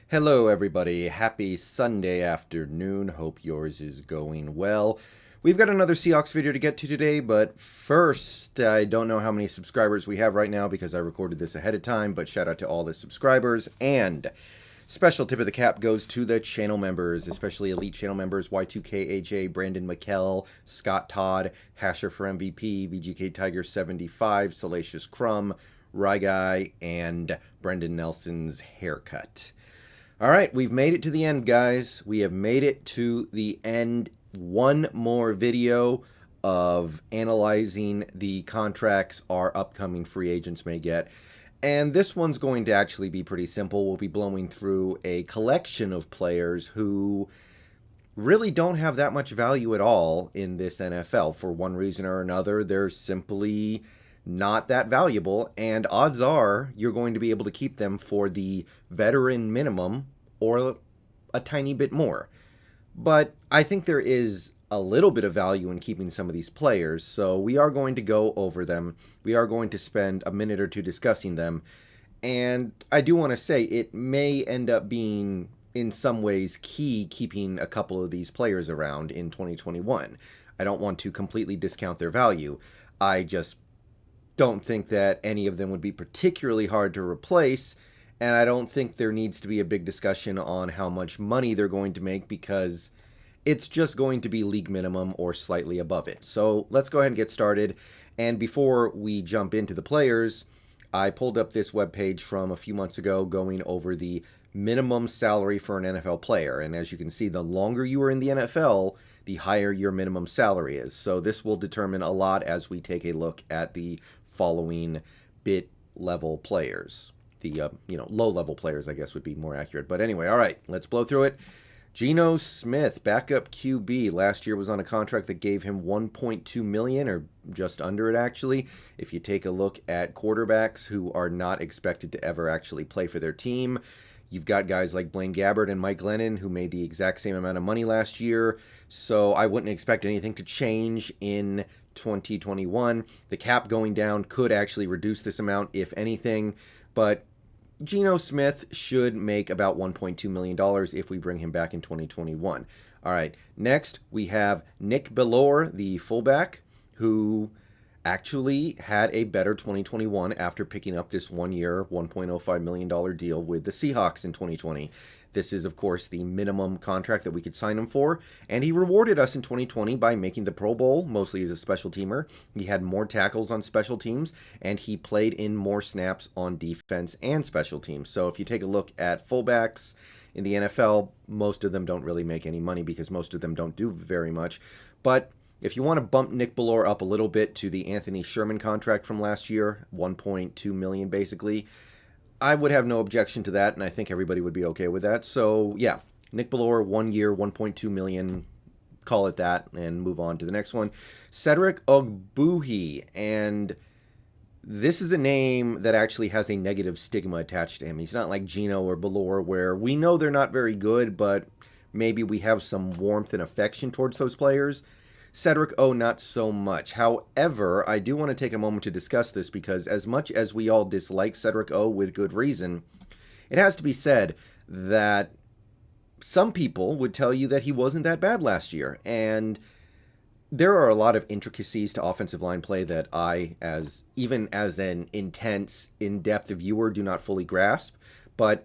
Hello, everybody. Happy Sunday afternoon. Hope yours is going well. We've got another Seahawks video to get to today, but first, I don't know how many subscribers we have right now because I recorded this ahead of time, but shout out to all the subscribers. And special tip of the cap goes to the channel members, especially elite channel members, Y2KAJ, Brendon, Mikel, Scott, Todd, Hasher for MVP, VGK Tiger 75, Salacious, Crumb, Rye Guy, and Brendan Nelson's haircut. All right, we've made it to the end, guys. We have made it to the end. One more video of analyzing the contracts our upcoming free agents may get. And this one's going to actually be pretty simple. We'll be blowing through a collection of players who really don't have that much value at all in this NFL. For one reason or another, they're simply not that valuable, and odds are you're going to be able to keep them for the veteran minimum or a tiny bit more. But I think there is a little bit of value in keeping some of these players, so we are going to go over them. We are going to spend a minute or two discussing them, and I do want to say it may end up being in some ways key keeping a couple of these players around in 2021. I don't want to completely discount their value. I just don't think that any of them would be particularly hard to replace, and I don't think there needs to be a big discussion on how much money they're going to make because it's just going to be league minimum or slightly above it. So let's go ahead and get started. And before we jump into the players, I pulled up this webpage from a few months ago going over the minimum salary for an NFL player. And as you can see, the longer you are in the NFL, the higher your minimum salary is. So this will determine a lot as we take a look at the following bit level players. The low level players, I guess, would be more accurate. But anyway, all right, let's blow through it. Geno Smith, backup QB, last year was on a contract that gave him $1.2 million, or just under it actually. If you take a look at quarterbacks who are not expected to ever actually play for their team, you've got guys like Blaine Gabbert and Mike Glennon who made the exact same amount of money last year. So I wouldn't expect anything to change in 2021. The cap going down could actually reduce this amount, if anything, but Geno Smith should make about $1.2 million if we bring him back in 2021. All right, next we have Nick Bellore, the fullback, who actually had a better 2021 after picking up this one-year, $1.05 million deal with the Seahawks in 2020. This is, of course, the minimum contract that we could sign him for, and he rewarded us in 2020 by making the Pro Bowl, mostly as a special teamer. He had more tackles on special teams, and he played in more snaps on defense and special teams. So if you take a look at fullbacks in the NFL, most of them don't really make any money because most of them don't do very much. But if you want to bump Nick Bellore up a little bit to the Anthony Sherman contract from last year, $1.2 million basically, I would have no objection to that, and I think everybody would be okay with that. So, yeah, Nick Bellore, 1 year, $1.2 million, call it that, and move on to the next one. Cedric Ogbuhi, and this is a name that actually has a negative stigma attached to him. He's not like Geno or Bellore, where we know they're not very good, but maybe we have some warmth and affection towards those players. Cedric O, not so much. However, I do want to take a moment to discuss this because as much as we all dislike Cedric O with good reason, it has to be said that some people would tell you that he wasn't that bad last year. And there are a lot of intricacies to offensive line play that I, even as an intense, in-depth viewer, do not fully grasp. But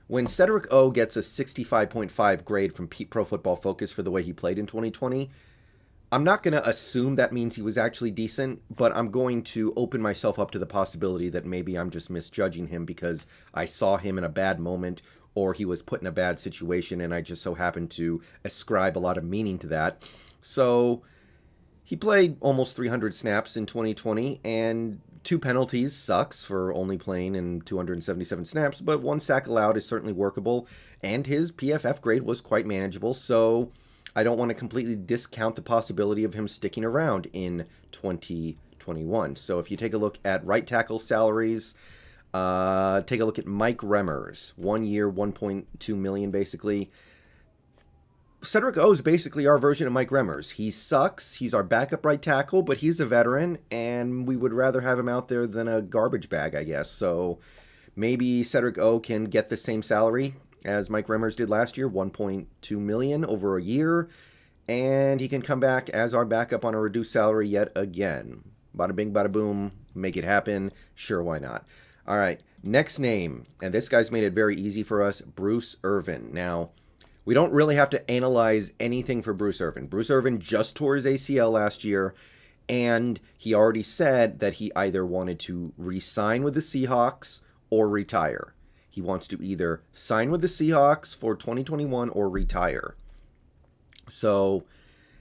when Cedric O gets a 65.5 grade from Pro Football Focus for the way he played in 2020, I'm not going to assume that means he was actually decent, but I'm going to open myself up to the possibility that maybe I'm just misjudging him because I saw him in a bad moment or he was put in a bad situation and I just so happened to ascribe a lot of meaning to that. So he played almost 300 snaps in 2020 and 2 penalties sucks for only playing in 277 snaps, but 1 sack allowed is certainly workable and his PFF grade was quite manageable, so I don't want to completely discount the possibility of him sticking around in 2021. So if you take a look at right tackle salaries, take a look at Mike Remmers, 1 year, $1.2 million basically. Cedric O is basically our version of Mike Remmers. He sucks. He's our backup right tackle, but he's a veteran, and we would rather have him out there than a garbage bag, I guess. So maybe Cedric O can get the same salary. as Mike Remmers did last year, 1.2 million over a year. And he can come back as our backup on a reduced salary yet again. Bada bing, bada boom, make it happen. Sure, why not? All right, next name. And this guy's made it very easy for us, Bruce Irvin. Now, we don't really have to analyze anything for Bruce Irvin. Bruce Irvin just tore his ACL last year, and he already said that he either wanted to re-sign with the Seahawks or retire. He wants to either sign with the Seahawks for 2021 or retire. So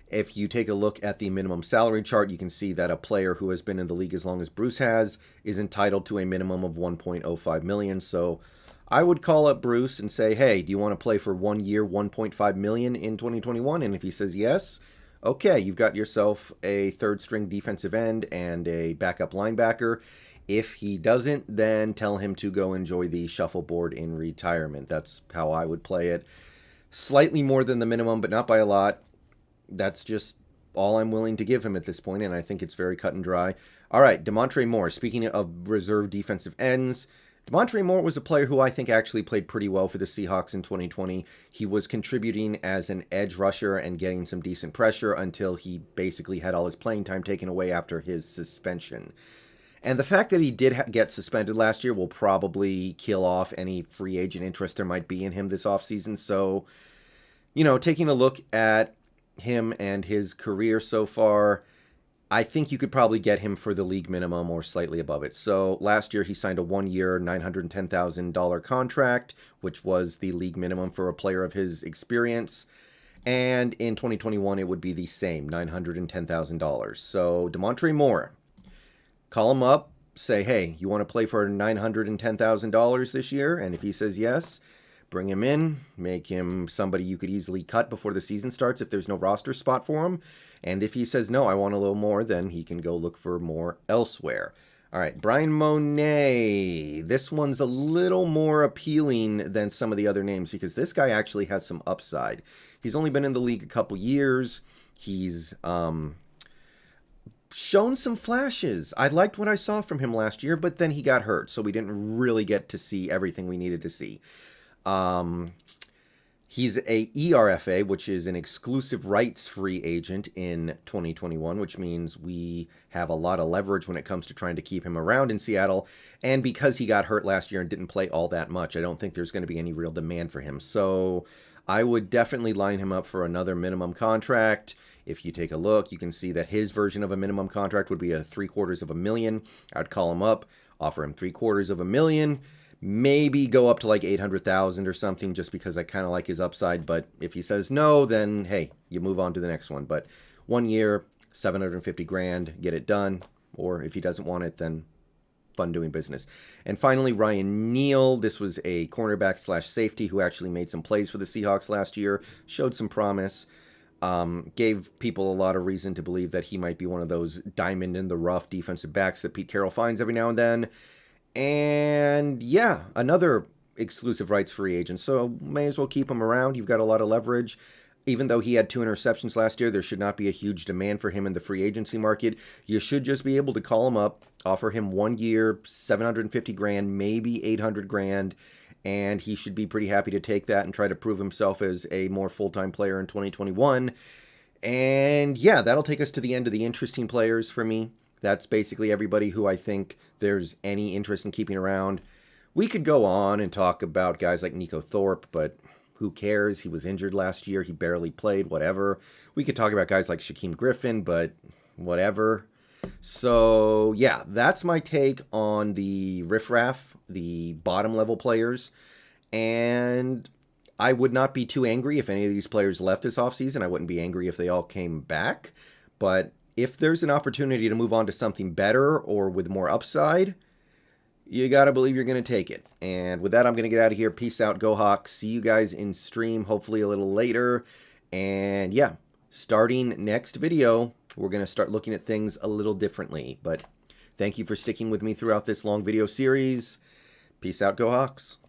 if you take a look at the minimum salary chart, you can see that a player who has been in the league as long as Bruce has is entitled to a minimum of 1.05 million. So I would call up Bruce and say, hey, do you want to play for 1 year, 1.5 million in 2021? And if he says yes, okay, you've got yourself a third string defensive end and a backup linebacker. If he doesn't, then tell him to go enjoy the shuffleboard in retirement. That's how I would play it. Slightly more than the minimum, but not by a lot. That's just all I'm willing to give him at this point, and I think it's very cut and dry. All right, Demontre Moore. Speaking of reserve defensive ends, Demontre Moore was a player who I think actually played pretty well for the Seahawks in 2020. He was contributing as an edge rusher and getting some decent pressure until he basically had all his playing time taken away after his suspension. And the fact that he did get suspended last year will probably kill off any free agent interest there might be in him this offseason. So, you know, taking a look at him and his career so far, I think you could probably get him for the league minimum or slightly above it. So last year he signed a 1-year, $910,000 contract, which was the league minimum for a player of his experience. And in 2021, it would be the same, $910,000. So Demontre Moore, call him up, say, hey, you want to play for $910,000 this year? And if he says yes, bring him in, make him somebody you could easily cut before the season starts if there's no roster spot for him. And if he says, no, I want a little more, then he can go look for more elsewhere. All right, Brian Mone. This one's a little more appealing than some of the other names because this guy actually has some upside. He's only been in the league a couple years. He's shown some flashes. I liked what I saw from him last year, but then he got hurt, so we didn't really get to see everything we needed to see. He's a ERFA, which is an exclusive rights free agent in 2021, which means we have a lot of leverage when it comes to trying to keep him around in Seattle. And because he got hurt last year and didn't play all that much, I don't think there's going to be any real demand for him. So I would definitely line him up for another minimum contract. If you take a look, you can see that his version of a minimum contract would be a $750,000. I'd call him up, offer him $750,000, maybe go up to like 800,000 or something just because I kind of like his upside. But if he says no, then hey, you move on to the next one. But 1 year, $750,000, get it done. Or if he doesn't want it, then fun doing business. And finally, Ryan Neal. This was a cornerback / safety who actually made some plays for the Seahawks last year, showed some promise. Gave people a lot of reason to believe that he might be one of those diamond in the rough defensive backs that Pete Carroll finds every now and then. And yeah, another exclusive rights free agent. So may as well keep him around. You've got a lot of leverage. Even though he had 2 interceptions last year, there should not be a huge demand for him in the free agency market. You should just be able to call him up, offer him 1 year, $750,000, maybe $800,000. And he should be pretty happy to take that and try to prove himself as a more full-time player in 2021. And yeah, that'll take us to the end of the interesting players for me. That's basically everybody who I think there's any interest in keeping around. We could go on and talk about guys like Nico Thorpe, but who cares? He was injured last year. He barely played, whatever. We could talk about guys like Shaquem Griffin, but whatever. So yeah, that's my take on the riffraff, the bottom level players. And I would not be too angry if any of these players left this offseason. I wouldn't be angry if they all came back. But if there's an opportunity to move on to something better or with more upside, you got to believe you're going to take it. And with that, I'm going to get out of here. Peace out. Go Hawks. See you guys in stream, hopefully a little later. And yeah, starting next video, we're going to start looking at things a little differently. But thank you for sticking with me throughout this long video series. Peace out. Go Hawks.